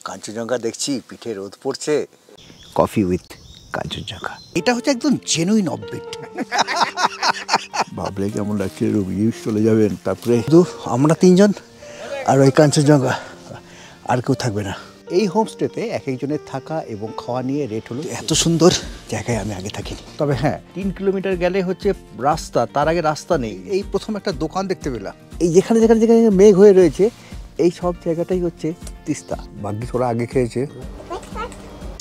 কাঞ্চনজঙ্ঘা দেখছি, পিঠে রোদ পড়ছে, কফি উইথ কাঞ্চনজঙ্ঘা, এটা হচ্ছে একদম জেনুইন অফবিট। ভাবলে কেমন লাগছে, রোগীও চলে যাবেন, তারপরে শুধু আমরা তিনজন আর ওই কাঞ্চনজঙ্ঘা, আর কেউ থাকবে না। এই হোমস্টেতে এক একজনের থাকা এবং খাওয়া নিয়ে রেট হলো। এত সুন্দর জায়গায় আমি আগে থাকিনি। তবে হ্যাঁ, 3 কিলোমিটার গেলে হচ্ছে রাস্তা, তার আগে রাস্তা নেই। এই প্রথম একটা দোকান দেখতে পেলাম। এই যেখানে যেখানে যেখানে মেঘ হয়ে রয়েছে, এই সব জায়গাটাই হচ্ছে তিস্তা। ভাগ্যিস ওরা আগে খেয়েছে।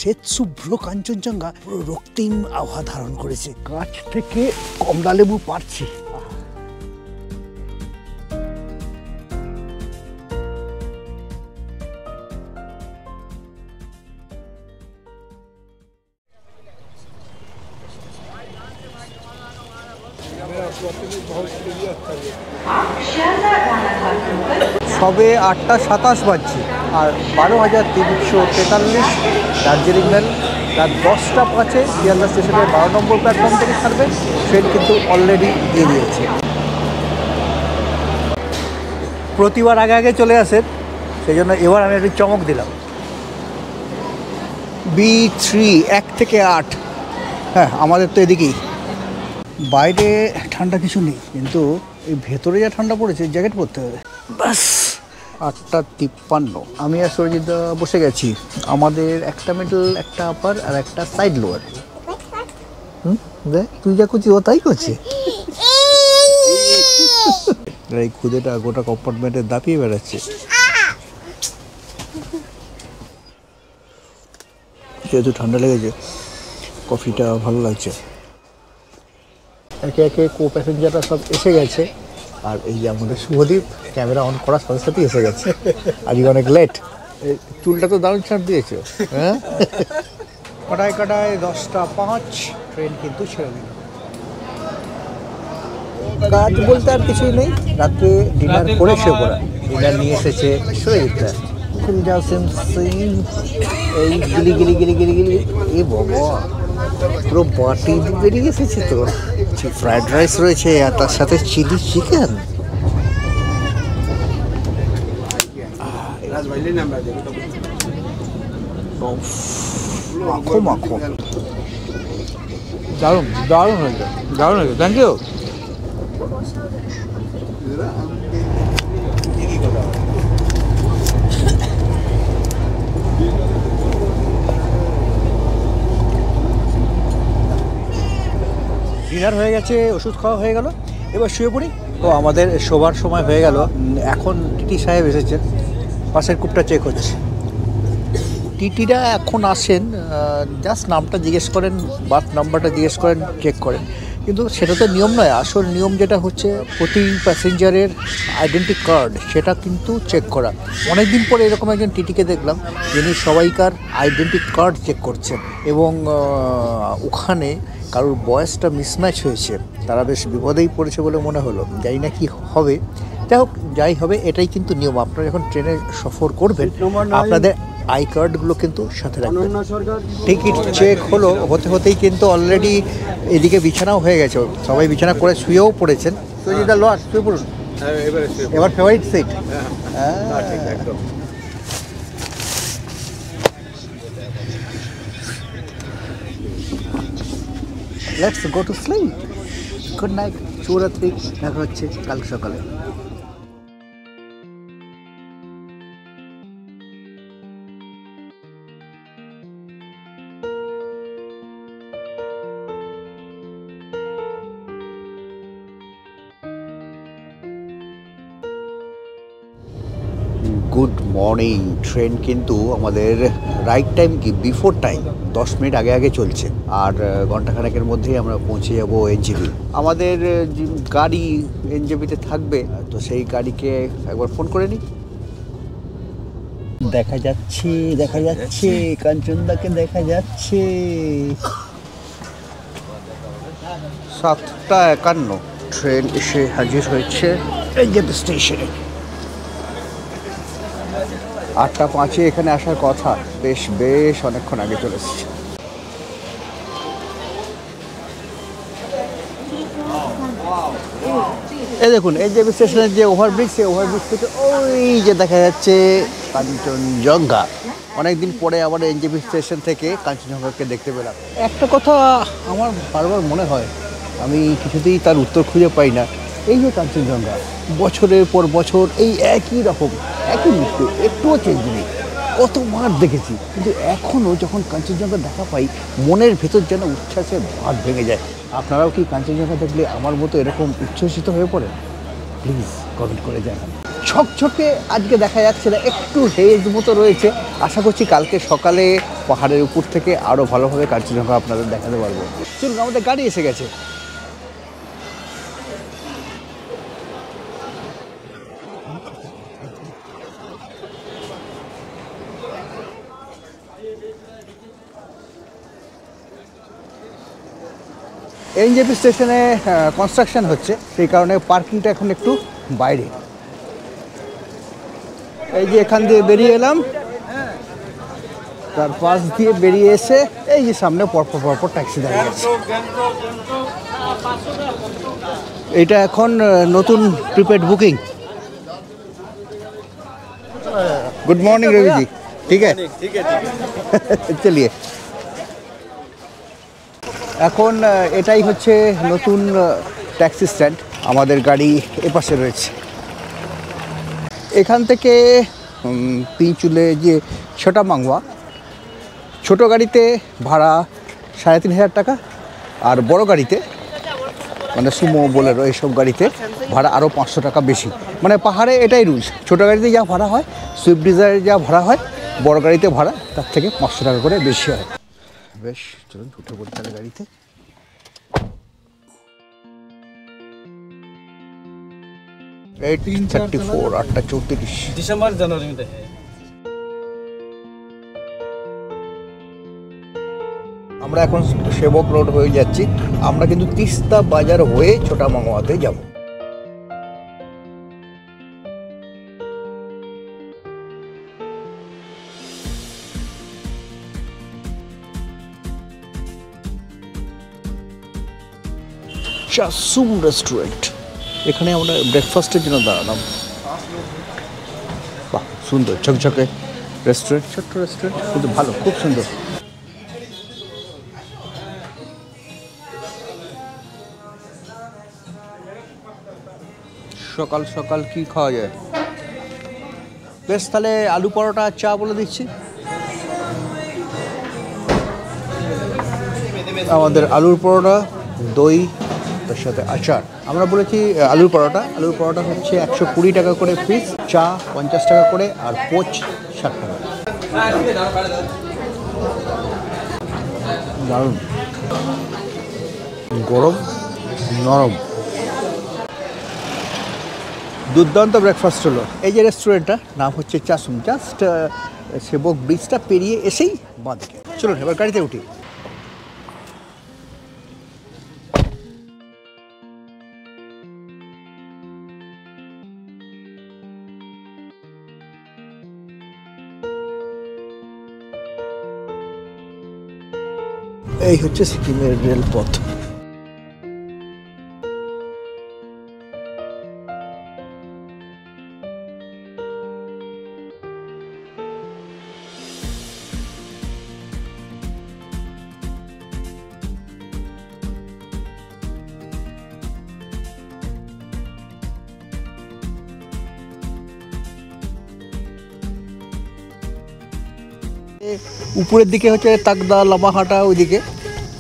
শ্বেত শুভ্র কাঞ্চনজঙ্ঘা পুরো রক্তিম আবহাওয়া ধারণ করেছে। গাছ থেকে কমলা লেবু পারছি। সবে 8টা 27 বাজছে আর 12,343 দার্জিলিং মেল রাত 10টা 5-এ শিয়ালদা স্টেশনের 12 নম্বর প্ল্যাটফর্ম থেকে ছাড়বে। ট্রেন কিন্তু অলরেডি দিয়ে দিয়েছে। প্রতিবার আগে আগে চলে আসেন, সেই জন্য এবার আমি একটু চমক দিলাম। B3 1 থেকে 8, হ্যাঁ আমাদের তো এদিকেই। বাইরে ঠান্ডা কিছু নেই, কিন্তু এই ভেতরে যা ঠান্ডা পড়েছে জ্যাকেট পরতে হবে। বাস 8:53। আমি আর সরজিৎ বসে গেছি। আমাদের একটা মিডল, একটা আপার আর একটা সাইড লোয়ার। দেখ তুই যা করছিস ও তাই করছে। এই খুদেটা গোটা কম্পার্টমেন্টে দাপিয়ে বেড়াচ্ছে। যেহেতু ঠান্ডা লেগেছে, কফিটা ভালো লাগছে। একে একে কো প্যাসেঞ্জাররা সব এসে গেছে। আর এই যে আমাদের শুভদীপ ক্যামেরা অন করার সাথে সাথেই এসে গেছে। আজকে অনেক লেট। চুলটা তো দারুণ ছাড় দিয়েছ, হ্যাঁ। কাটায় কাটায় 10টা 5, ট্রেন কিন্তু ছেড়ে দিল। কাজ বলতে আর কিছুই নেই, রাত্রে ডিনার করে শুয়ে পড়া। ডিনার নিয়ে এসেছে শুভদীপটা। এই গিলি গিলি গিলি গিলি গিলি, এ বাবা পুরো বাটি বেরিয়ে এসেছে। তো ফ্রাইড রাইস রয়েছে আর তার সাথে চিলি চিকেন। মাখো মাখো, দারুণ দারুণ হয়েছে, দারুণ হয়েছে। Thank you. ডিনার হয়ে গেছে, ওষুধ খাওয়া হয়ে গেল, এবার শুয়ে পড়ি। তো আমাদের শোবার সময় হয়ে গেল। এখন টিটি সাহেব এসেছেন, পাশের কূপটা চেক হচ্ছে। টিটিরা এখন আসেন, জাস্ট নামটা জিজ্ঞেস করেন, বার্থ নাম্বারটা জিজ্ঞেস করেন, চেক করেন। কিন্তু সেটা তো নিয়ম নয়। আসল নিয়ম যেটা হচ্ছে প্রতি প্যাসেঞ্জারের আইডেন্টি কার্ড, সেটা কিন্তু চেক করা। অনেক দিন পরে এরকম একজন টিটিকে দেখলাম যিনি সবাইকার আইডেন্টি কার্ড চেক করছেন। এবং ওখানে কারোর বয়সটা মিসম্যাচ হয়েছে, তারা বেশ বিপদেই পড়েছে বলে মনে হলো। জানি না কি হবে, যাই হোক, যাই হবে এটাই কিন্তু নিয়ম। আপনারা যখন ট্রেনে সফর করবেন আপনাদের আই কার্ডগুলো কিন্তু সাথে রাখবেন। টিকিট চেক হলো, হতে হতেই কিন্তু অলরেডি এদিকে বিছানাও হয়ে গেছে, সবাই বিছানা করে শুয়েও পড়েছেন। তো যেটা লস, শুয়ে পড়ুন। এবার favourite seat. Let's go to sleep. Good night, শুভরাত্রি। দেখা হচ্ছে কাল সকালে। Good morning. ট্রেন কিন্তু আমাদের রাইট টাইম কি বিফোর টাইম, 10 মিনিট আগে আগে চলছে। আর ঘন্টাখানেকের মধ্যেই আমরা পৌঁছে যাব এনজেপি। আমাদের গাড়ি এনজেপিতে থাকবে, তো সেই গাড়িকে একবার ফোন করে নিই। দেখা যাচ্ছে, দেখা যাচ্ছে, কাঞ্চনদাকে দেখা যাচ্ছে। 7:51 ট্রেন এসে হাজির হয়েছে এনজেপি স্টেশনে। 8টা 5-এ এখানে আসার কথা, বেশ বেশ অনেকক্ষণ আগে চলে এসেছে। এই দেখুন, এই যে স্টেশনের যে ওভারব্রিজ, সেই ওভারব্রিজ থেকে ওই যে দেখা যাচ্ছে কাঞ্চনজঙ্ঘা। অনেকদিন পরে আবার এনজেপি স্টেশন থেকে কাঞ্চনজঙ্ঘাকে দেখতে পেলাম। একটা কথা আমার বারবার মনে হয়, আমি কিছুতেই তার উত্তর খুঁজে পাই না। এই যে কাঞ্চনজঙ্ঘা বছরের পর বছর এই একই রকম, একই মৃত্যু, একটুও চেঞ্জ নেই। কতবার দেখেছি, কিন্তু এখনও যখন কাঞ্চনজঙ্ঘা দেখা পাই মনের ভেতর যেন উচ্ছ্বাসের বাঁধ ভেঙে যায়। আপনারাও কি কাঞ্চনজঙ্ঘা দেখলে আমার মতো এরকম উচ্ছ্বসিত হয়ে পড়েন? প্লিজ কমেন্ট করে জানান। ঝকঝকে আজকে দেখা যাচ্ছে না, একটু হেজ মতো রয়েছে। আশা করছি কালকে সকালে পাহাড়ের উপর থেকে আরও ভালোভাবে কাঞ্চনজঙ্ঘা আপনাদের দেখাতে পারবো। চলুন, আমাদের গাড়ি এসে গেছে। এনজেপি স্টেশনে কনস্ট্রাকশন হচ্ছে, সেই কারণে পার্কিংটা এখন একটু বাইরে। এই যে এখান দিয়ে বেরিয়ে এলাম, তার পাশ দিয়ে বেরিয়ে এসে এই যে সামনে পরপর পরপর ট্যাক্সি দাঁড়িয়ে আছে। এটা এখন নতুন prepaid booking. Good morning Ravi ji. ठीक है चलिए। এখন এটাই হচ্ছে নতুন ট্যাক্সি স্ট্যান্ড। আমাদের গাড়ি এপাশে রয়েছে। এখান থেকে পিঞ্চুলে যে ছোটা মাংওয়া, ছোটো গাড়িতে ভাড়া 3,500 টাকা, আর বড় গাড়িতে মানে সুমো বোলেরো এইসব গাড়িতে ভাড়া আরও 500 টাকা বেশি। মানে পাহাড়ে এটাই রুলস, ছোটো গাড়িতে যা ভাড়া হয়, সুইফট ডিজায়ারে যা ভাড়া হয়, বড় গাড়িতে ভাড়া তার থেকে 500 টাকা করে বেশি হয়। বেশ, চলুন উঠে পড়ি তাহলে গাড়িতে। December January. আমরা এখন সেবক রোড হয়ে যাচ্ছি। আমরা কিন্তু তিস্তা বাজার হয়ে ছোটা মাংওয়াতে যাব। চাসুম রেস্টুরেন্ট, এখানে আমরা ব্রেকফাস্টের জন্য দাঁড়ালাম। বাহ, সুন্দর ঝকঝকে রেস্টুরেন্ট, ছোট্ট রেস্টুরেন্ট কিন্তু ভালো, খুব সুন্দর। সকাল সকাল কি খাওয়া যায়? বেশ, তাহলে আলু পরোটা আর চা বলে দিচ্ছি। আমাদের আলুর পরোটা, দই, তার সাথে আচার। আমরা বলেছি আলুর পরোটা হচ্ছে 120 টাকা করে পিস, চা 50 টাকা করে, আর পোচ 60 টাকা। দারুণ গরম, নরম, দুর্দান্ত ব্রেকফাস্ট হলো। এই যে রেস্টুরেন্টটা নাম হচ্ছে চাসুম, জাস্ট সেবক ব্রিজটা পেরিয়ে এসেই বাঁদিকে। চলুন এবার গাড়িতে উঠি। এই হচ্ছে সিকিমের রেলপথ। উপরের দিকে হচ্ছে তাকদা, লামাহাটা, ওইদিকে।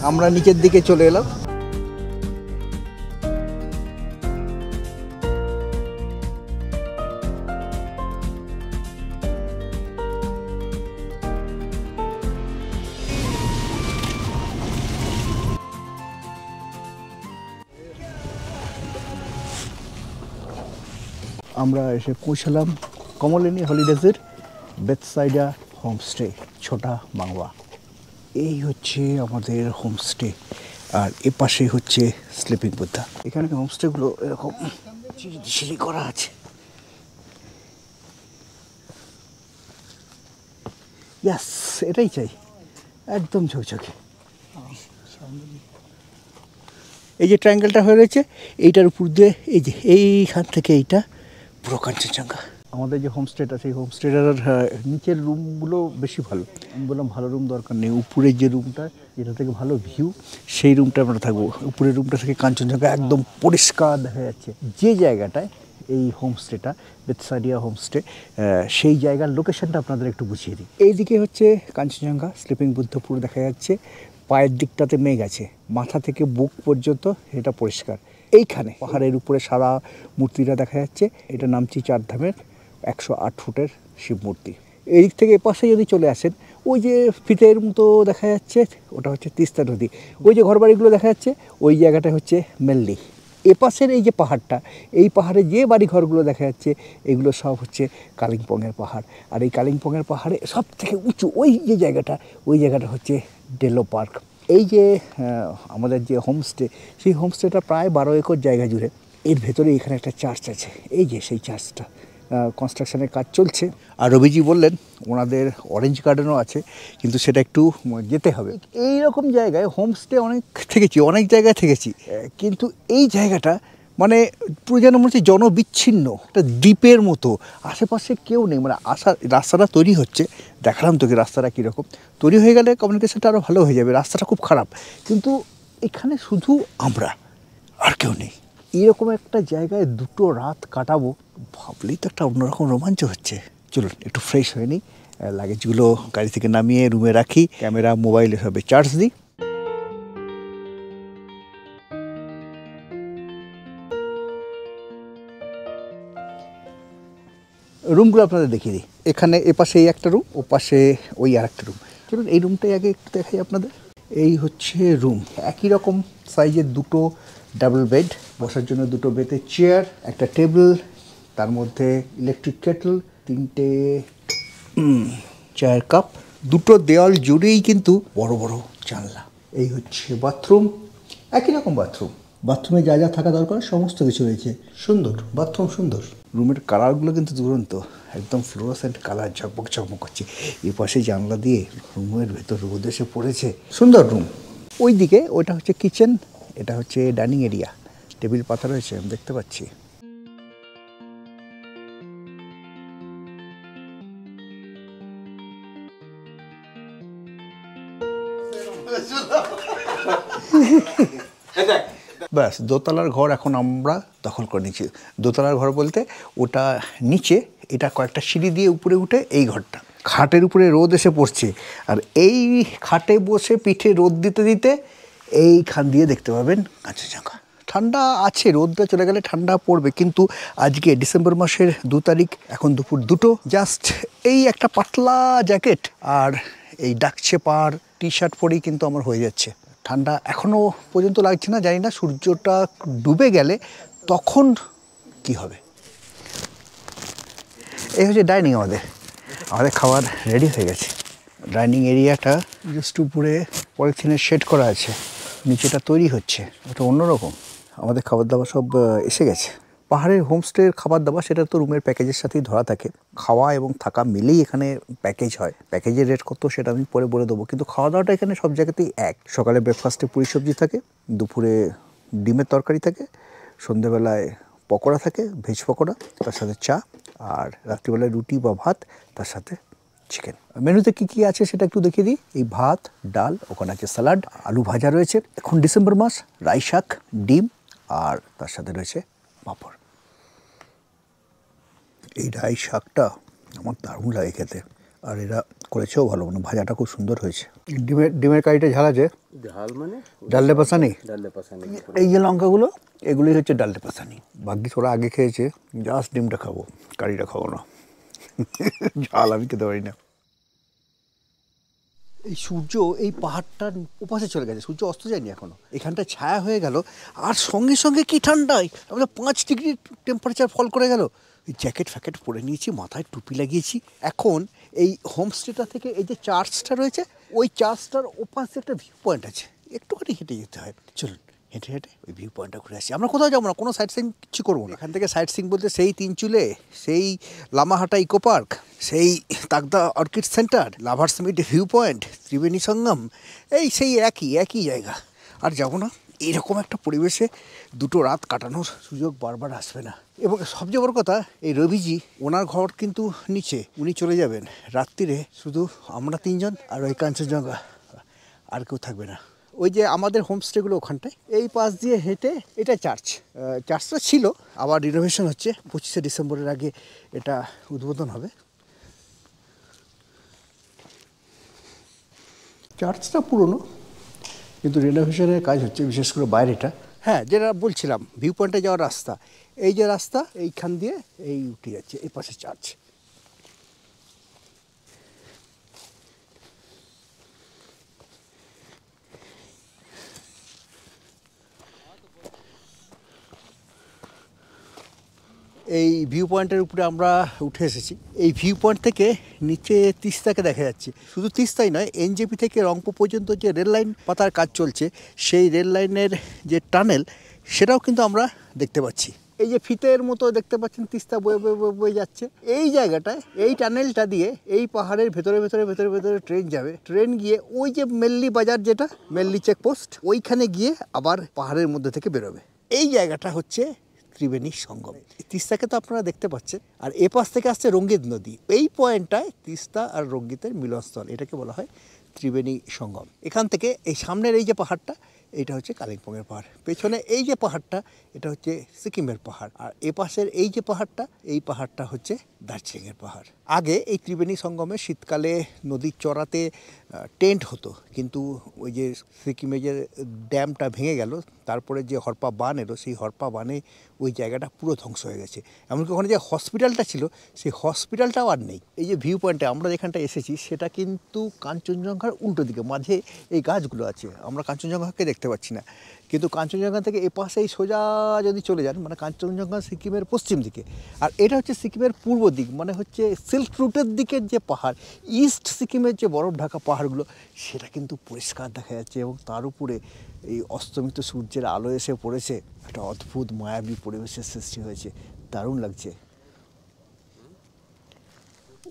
আমরা নিচের দিকে চলে এলাম। আমরা এসে পৌঁছালাম কমলিনী হলিডেজের বেথসাইডা হোমস্টে, ছোটা মাংওয়া। এই হচ্ছে আমাদের হোমস্টে, আর এ পাশে হচ্ছে স্লিপিং বুদ্ধা। এখানে হোমস্টেগুলো এরকম সিঁড়ি করা আছে। ইয়াস, এটাই চাই, একদম ঝকঝকে। এই যে ট্রায়াঙ্গেলটা হয়ে রয়েছে, এইটার উপর দিয়ে এই যে এইখান থেকে এইটা পুরো কাঞ্চনজঙ্ঘা। আমাদের যে হোমস্টেটা সেই হোমস্টেটার নিচের রুমগুলো বেশি ভালো। আমি বললাম ভালো রুম দরকার নেই, উপরের যে রুমটা যেটা থেকে ভালো ভিউ সেই রুমটা আমরা থাকবো। উপরের রুমটা থেকে কাঞ্চনজঙ্ঘা একদম পরিষ্কার দেখা যাচ্ছে। যে জায়গাটায় এই হোমস্টেটা বেথসাইডিয়া হোমস্টে, সেই জায়গার লোকেশনটা আপনাদের একটু বুঝিয়ে দিই। এইদিকে হচ্ছে কাঞ্চনজঙ্ঘা, স্লিপিং বুদ্ধপুর দেখা যাচ্ছে। পায়ের দিকটাতে মেঘ আছে, মাথা থেকে বুক পর্যন্ত এটা পরিষ্কার। এইখানে পাহাড়ের উপরে সাদা মূর্তিটা দেখা যাচ্ছে, এটা নামচি চারধামের 108 ফুটের শিব মূর্তি। এই দিক থেকে এপাশে যদি চলে আসেন, ওই যে ফিতের মতো দেখা যাচ্ছে ওটা হচ্ছে তিস্তা নদী। ওই যে ঘরবাড়িগুলো দেখা যাচ্ছে ওই জায়গাটা হচ্ছে মেল্লি। এপাশের এই যে পাহাড়টা, এই পাহাড়ে যে বাড়ি ঘরগুলো দেখা যাচ্ছে এগুলো সব হচ্ছে কালিম্পংয়ের পাহাড়। আর এই কালিম্পংয়ের পাহাড়ে সব থেকে উঁচু ওই যে জায়গাটা, ওই জায়গাটা হচ্ছে ডেলো পার্ক। এই যে আমাদের যে হোমস্টে, সেই হোমস্টেটা প্রায় 12 একর জায়গা জুড়ে। এর ভেতরে এখানে একটা চার্চ আছে, এই যে সেই চার্চটা কনস্ট্রাকশনের কাজ চলছে। আর রবিজি বললেন ওনাদের অরেঞ্জ গার্ডেনও আছে, কিন্তু সেটা একটু যেতে হবে। এই রকম জায়গায় হোমস্টে অনেক থেকেছি, অনেক জায়গায় থেকেছি, কিন্তু এই জায়গাটা মানে পুরো যেন মনে হচ্ছে জনবিচ্ছিন্ন একটা দ্বীপের মতো। আশেপাশে কেউ নেই, মানে রাস্তাটা তৈরি হচ্ছে, দেখালাম তোকে রাস্তাটা কীরকম। তৈরি হয়ে গেলে কমিউনিকেশনটা আরও ভালো হয়ে যাবে। রাস্তাটা খুব খারাপ, কিন্তু এখানে শুধু আমরা, আর কেউ নেই। এরকম একটা জায়গায় 2টো রাত কাটাবো ভাবলেই তো একটা অন্যরকম রোমাঞ্চ হচ্ছে। চলুন একটু ফ্রেশ হয়ে নিই, লাগেজগুলো গাড়ি থেকে নামিয়ে রুমে রাখি, ক্যামেরা মোবাইলে সবে চার্জ দিই। রুমগুলো আপনাদের দেখিয়ে দিই। এখানে এপাশে এই একটা রুম, ও পাশে ওই আর একটা রুম। চলুন এই রুমটাই আগে একটু দেখাই আপনাদের। এই হচ্ছে রুম, একই রকম সাইজের 2টো ডাবল বেড, বসার জন্য 2টো বেতের চেয়ার, একটা টেবিল, তার মধ্যে ইলেকট্রিক কেটল, 3টে চায়ের কাপ। 2টো দেওয়াল জুড়েই কিন্তু বড় বড় জানলা। এই হচ্ছে বাথরুম, একই রকম বাথরুম। বাথরুমে যা যা থাকা দরকার সমস্ত কিছু রয়েছে। সুন্দর বাথরুম, সুন্দর। রুমের কালারগুলো কিন্তু দুরন্ত, একদম ফ্লোরোসেন্ট কালার, ঝকমক ঝকমক করছে। এই পাশে জানলা দিয়ে রুমের ভেতর রোদ এসে পড়েছে। সুন্দর রুম। ওই দিকে ওইটা হচ্ছে কিচেন, এটা হচ্ছে ডাইনিং এরিয়া। টেবিল পাতা রয়েছে আমি দেখতে পাচ্ছি। ব্যাস, দোতলার ঘর এখন আমরা দখল করে নিচ্ছি। দোতলার ঘর বলতে ওটা নিচে, এটা কয়েকটা সিঁড়ি দিয়ে উপরে উঠে এই ঘরটা। খাটের উপরে রোদ এসে পড়ছে, আর এই খাটে বসে পিঠে রোদ দিতে দিতে এইখান দিয়ে দেখতে পাবেন কাঞ্চনজঙ্ঘা। ঠান্ডা আছে, রোদটা চলে গেলে ঠান্ডা পড়বে, কিন্তু আজকে ডিসেম্বর মাসের 2 তারিখ, এখন দুপুর 2টো, জাস্ট এই একটা পাতলা জ্যাকেট আর এই ডাকছে পার টি শার্ট পরেই কিন্তু আমার হয়ে যাচ্ছে। ঠান্ডা এখনও পর্যন্ত লাগছে না, জানি না সূর্যটা ডুবে গেলে তখন কি হবে। এই হচ্ছে ডাইনিং, আমাদের খাবার রেডি হয়ে গেছে। ডাইনিং এরিয়াটা জাস্ট উপরে পলিথিনের শেড করা আছে, নিচেটা তৈরি হচ্ছে, ওটা অন্যরকম। আমাদের খাবার দাবার সব এসে গেছে। পাহাড়ের হোমস্টের খাবার দাবার সেটা তো রুমের প্যাকেজের সাথেই ধরা থাকে। খাওয়া এবং থাকা মিলেই এখানে প্যাকেজ হয়। প্যাকেজের রেট কত সেটা আমি পরে বলে দেবো, কিন্তু খাওয়া দাওয়াটা এখানে সব জায়গাতেই এক। সকালে ব্রেকফাস্টে পুরি সবজি থাকে, দুপুরে ডিমের তরকারি থাকে, সন্ধ্যেবেলায় পকোড়া থাকে, ভেজ পকোড়া, তার সাথে চা, আর রাত্রিবেলায় রুটি বা ভাত, তার সাথে চিকেন। মেনুতে কী কী আছে সেটা একটু দেখিয়ে দিই। এই ভাত, ডাল, ওখানে আছে স্যালাড, আলু ভাজা রয়েছে। এখন ডিসেম্বর মাস, রাই শাক, ডিম, আর তার সাথে রয়েছে পাঁপড়। এই রাই শাকটা আমার দারুণ লাগে খেতে, আর এরা করেছেও ভালো, মানে ভাজাটা খুব সুন্দর হয়েছে। ডিমের কারিটা ঝাল আছে, ঝাল মানে ডালডে পাসানি। ডালে পাসানি। এই যে লঙ্কাগুলো, এগুলোই হচ্ছে ডালডে পাসানি। ভাগ্যিস ওরা আগে খেয়েছে, জাস্ট ডিমটা খাবো, কারিটা খাবো না। ঝাল আমি খেতে পারি না। এই সূর্য এই পাহাড়টার ওপাশে চলে গেছে, সূর্য অস্ত যায়নি এখনো, এখানটা ছায়া হয়ে গেল। আর সঙ্গে সঙ্গে কি ঠান্ডায় আমাদের 5 ডিগ্রি টেম্পারেচার ফল করে গেল। এই জ্যাকেট ফ্যাকেট পরে নিয়েছি, মাথায় টুপি লাগিয়েছি। এখন এই হোমস্টেটা থেকে এই যে চার্চটা রয়েছে, ওই চার্চটার ওপাশে একটা ভিউ পয়েন্ট আছে, একটুখানি হেঁটে যেতে হয়। চলুন হেঁটে হেঁটে ওই ভিউ পয়েন্টটা ঘুরে আসি। আমরা কোথাও যাবো না, কোনো সাইট সিং কিছু করবো না। এখান থেকে সাইট সিং বলতে সেই তিনচুলে, সেই লামাহাটা ইকো পার্ক, সেই Takdah orchid centre, lovers meet view point, Triveni Sangam, এই সেই একই জায়গা। আর যাবো না, এরকম একটা পরিবেশে দুটো রাত কাটানোর সুযোগ বারবার আসবে না। এবং সবচেয়ে বড় কথা, এই রবিজি ওনার ঘর কিন্তু নিচে, উনি চলে যাবেন রাত্রিরে, শুধু আমরা তিনজন আর ওই কাঞ্চনজঙ্ঘা, আর কেউ থাকবে না। ওই যে আমাদের হোমস্টেগুলো ওখানটায়, এই পাশ দিয়ে হেঁটে, এটা চার্চটা ছিল, আবার রিনোভেশন হচ্ছে, 25শে ডিসেম্বরের আগে এটা উদ্বোধন হবে। চার্চটা পুরনো, কিন্তু রিনোভেশনের কাজ হচ্ছে, বিশেষ করে বাইরেটা। হ্যাঁ, যেটা বলছিলাম, ভিউ পয়েন্টে যাওয়ার রাস্তা, এই যে রাস্তা, এইখান দিয়ে এই উঠে যাচ্ছে, এই পাশে চার্চ। এই ভিউ পয়েন্টের উপরে আমরা উঠে এসেছি। এই ভিউ পয়েন্ট থেকে নিচে তিস্তাকে দেখা যাচ্ছে। শুধু তিস্তাই নয়, এনজেপি থেকে রংপুর পর্যন্ত যে রেল লাইন পাতার কাজ চলছে, সেই রেল লাইনের যে টানেল, সেটাও কিন্তু আমরা দেখতে পাচ্ছি। এই যে ফিতের মতো দেখতে পাচ্ছেন, তিস্তা বয়ে বয়ে বয়ে বয়ে যাচ্ছে। এই জায়গাটায়, এই টানেলটা দিয়ে এই পাহাড়ের ভেতরে ভেতরে ভেতরে ভেতরে ট্রেন যাবে। ট্রেন গিয়ে ওই যে মেল্লি বাজার, যেটা মেল্লি চেকপোস্ট, ওইখানে গিয়ে আবার পাহাড়ের মধ্যে থেকে বেরোবে। এই জায়গাটা হচ্ছে ত্রিবেণী সঙ্গম। তিস্তাকে তো আপনারা দেখতে পাচ্ছেন, আর এ পাশ থেকে আসছে রঙ্গিত নদী। এই পয়েন্টটায় তিস্তা আর রঙ্গিতের মিলনস্থল, এটাকে বলা হয় ত্রিবেণী সঙ্গম। এখান থেকে এই সামনের এই যে পাহাড়টা, এটা হচ্ছে কালিম্পংয়ের পাহাড়। পেছনে এই যে পাহাড়টা, এটা হচ্ছে সিকিমের পাহাড়। আর এ পাশের এই যে পাহাড়টা, এই পাহাড়টা হচ্ছে দার্জিলিংয়ের পাহাড়। আগে এই ত্রিবেণী সঙ্গমে শীতকালে নদীর চড়াতে টেন্ট হতো, কিন্তু ওই যে সিকিমে যে ড্যামটা ভেঙে গেল, তারপরে যে হরপা বান এলো, সেই হরপা বানে ওই জায়গাটা পুরো ধ্বংস হয়ে গেছে। এমনকি ওখানে যে হসপিটালটা ছিল, সেই হসপিটালটাও আর নেই। এই যে ভিউ পয়েন্টে আমরা যেখানটা এসেছি, সেটা কিন্তু কাঞ্চনজঙ্ঘার উল্টো দিকে, মাঝে এই গাছগুলো আছে, আমরা কাঞ্চনজঙ্ঘাকে দেখতে পাচ্ছি না। কিন্তু কাঞ্চনজঙ্ঘা থেকে এ পাশেই সোজা যদি চলে যান, মানে কাঞ্চনজঙ্ঘা সিকিমের পশ্চিম দিকে, আর এটা হচ্ছে সিকিমের পূর্ব দিক, মানে হচ্ছে সিল্ক রুটের দিকের যে পাহাড়, ইস্ট সিকিমের যে বরফ ঢাকা পাহাড়গুলো, সেটা কিন্তু পরিষ্কার দেখা যাচ্ছে। এবং তার উপরে এই অস্তমিত সূর্যের আলো এসে পড়েছে, একটা অদ্ভুত মায়াবী পরিবেশের সৃষ্টি হয়েছে, দারুণ লাগছে।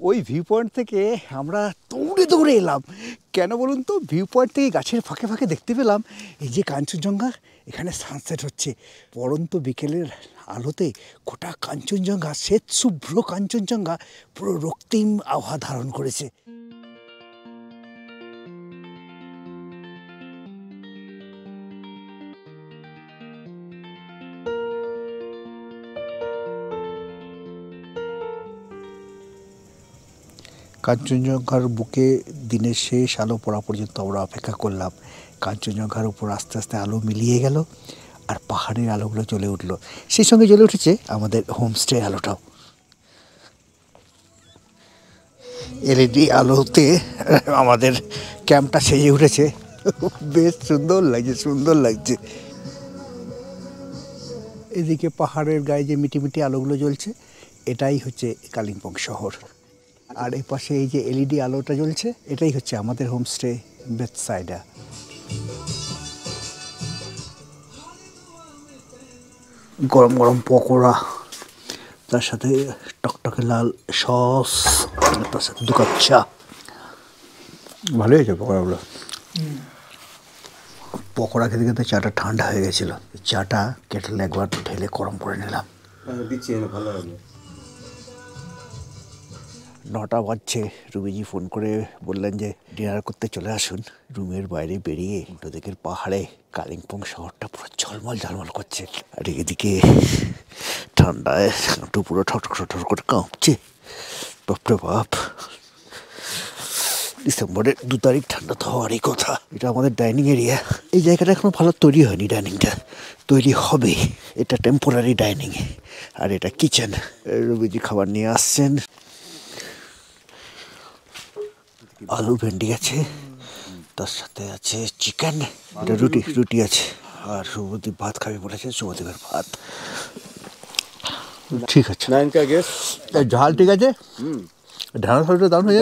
ওই ভিউ পয়েন্ট থেকে আমরা দৌড়ে দৌড়ে এলাম। কেন বলুন তো? ভিউ পয়েন্ট থেকে গাছের ফাঁকে ফাঁকে দেখতে পেলাম এই যে কাঞ্চনজঙ্ঘা, এখানে সানসেট হচ্ছে। পড়ন্ত বিকেলের আলোতে গোটা কাঞ্চনজঙ্ঘা, শ্বেত শুভ্র কাঞ্চনজঙ্ঘা পুরো রক্তিম আভা ধারণ করেছে। কাঞ্চনজঙ্ঘার বুকে দিনের শেষ আলো পড়া পর্যন্ত আমরা অপেক্ষা করলাম। কাঞ্চনজঙ্ঘার উপর আস্তে আস্তে আলো মিলিয়ে গেল, আর পাহাড়ের আলোগুলো জ্বলে উঠলো। সেই সঙ্গে জ্বলে উঠেছে আমাদের হোমস্টে আলোটাও। এলইডি আলোতে আমাদের ক্যাম্পটা সেজে উঠেছে, বেশ সুন্দর লাগছে, সুন্দর লাগছে। এদিকে পাহাড়ের গায়ে যে মিটি মিটি আলোগুলো জ্বলছে, এটাই হচ্ছে কালিম্পং শহর। আর এই পাশে এই যে এলইডি আলোটা জ্বলছে, এটাই হচ্ছে আমাদের হোমস্টে বেথসাইডা। গরম গরম পকোড়া, তার সাথে টকটকে লাল সস, তার সাথে 2 কাপ চা। ভালো হয়েছে পকোড়াগুলো। পকোড়া খেতে খেতে চাটা ঠান্ডা হয়ে গেছিলো, চাটা কেটলে একবার ঢেলে গরম করে নিলাম। দিচ্ছি, ভালো হবে। 9টা বাজছে। রুবিজি ফোন করে বললেন যে ডিনার করতে চলে আসুন। রুমের বাইরে বেরিয়ে উল্টো দিকের পাহাড়ে কালিম্পং শহরটা পুরো ঝলমল ঝলমল করছে, আর এদিকে ঠান্ডায় একটু পুরো ঠকঠক ঠকঠক করে কাঁপছে। বাপরে বাপ, ডিসেম্বরের 2 তারিখ ঠান্ডা তো হওয়ারই কথা। এটা আমাদের ডাইনিং এরিয়া। এই জায়গাটা এখনো ভালো তৈরি হয়নি, ডাইনিংটা তৈরি হবে। এটা টেম্পোরারি ডাইনিং, আর এটা কিচেন। রুবিজি খাবার নিয়ে আসছেন। আলু ভেন্ডি আছে, তার সাথে আছে চিকেন, এটা রুটি আছে। আর শুভদীপ ভাত খাবে বলেছে, শুভদীপের ভাত। ঠিক আছে, ঝাল ঠিক আছে। ढाना थोड़ा डाउन हो जाए,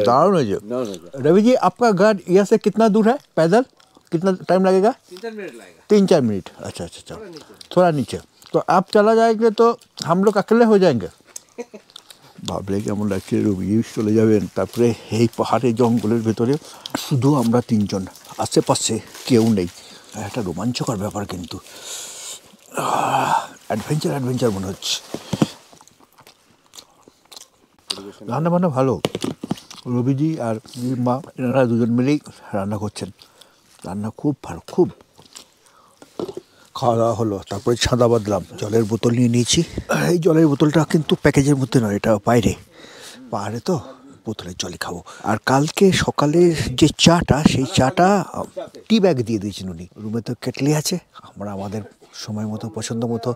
डाउन हो जाए। रवि जी, आपका घर यहाँ से कितना दूर है पैदल? कितना टाइम लगेगा? 3-4 मिनट लगेगा। 3-4 मिनट, अच्छा अच्छा अच्छा, थोड़ा नीचे। तो आप चला जाएंगे तो हम लोग अकेले हो जाएंगे। ভাবলে কেমন লাগছে। রবি চলে যাবেন, তারপরে এই পাহাড়ে জঙ্গলের ভেতরে শুধু আমরা 3জন, আশেপাশে কেউ নেই। একটা রোমাঞ্চকর ব্যাপার কিন্তু, অ্যাডভেঞ্চার মনে হচ্ছে। রান্না বান্না ভালো, রবিজি আর মা এনারা দুজন মিলেই রান্না করছেন। রান্না খুব ভালো, খুব। খাওয়া দাওয়া হলো, তারপরে ছাদা বাঁধলাম, জলের বোতল নিয়ে নিয়েছি। এই জলের বোতলটা কিন্তু প্যাকেজের মধ্যে নয়, এটা বাইরে, পাহাড়ে তো বোতলের জলই খাবো। আর কালকে সকালের যে চাটা, সেই চাটা টি ব্যাগ দিয়ে দিয়েছেন উনি। রুমে তো কেটলি আছে, আমরা আমাদের সময় মতো পছন্দ মতো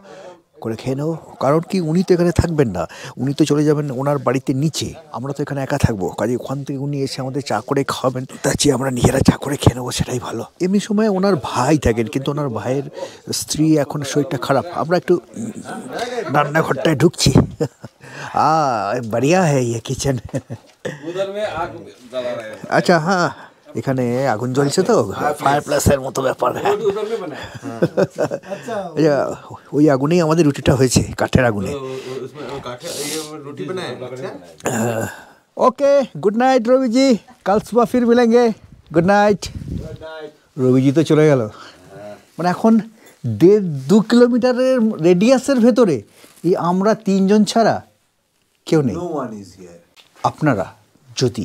করে খেয়ে নেবো। কারণ কি, উনি তো এখানে থাকবেন না, উনি তো চলে যাবেন ওনার বাড়িতে নিচে, আমরা তো এখানে একা থাকবো। কাজে ওখান থেকে উনি এসে আমাদের চা করে খাওয়াবেন, তার চেয়ে আমরা নিজেরা চা করে খেয়ে নেবো, সেটাই ভালো। এমনি সময় ওনার ভাই থাকেন, কিন্তু ওনার ভাইয়ের স্ত্রী এখন শরীরটা খারাপ। আমরা একটু রান্নাঘরটায় ঢুকছি। बढ़िया है ये किचन। আচ্ছা, হ্যাঁ, এখানে আগুন জ্বলছে তো, ফায়ার প্লেসের মতো ব্যাপার। ওই আগুনেই আমাদের রুটিটা হয়েছে, কাঠের আগুনে। ওকে, গুড নাইট রবিজি, কাল সুবহ ফির মিলেঙ্গে। Good night. রবিজি তো চলে গেল। মানে এখন 1.5-2 কিলোমিটারের রেডিয়াসের ভেতরে এই আমরা 3 জন ছাড়া কেউ নেই। আপনারা যদি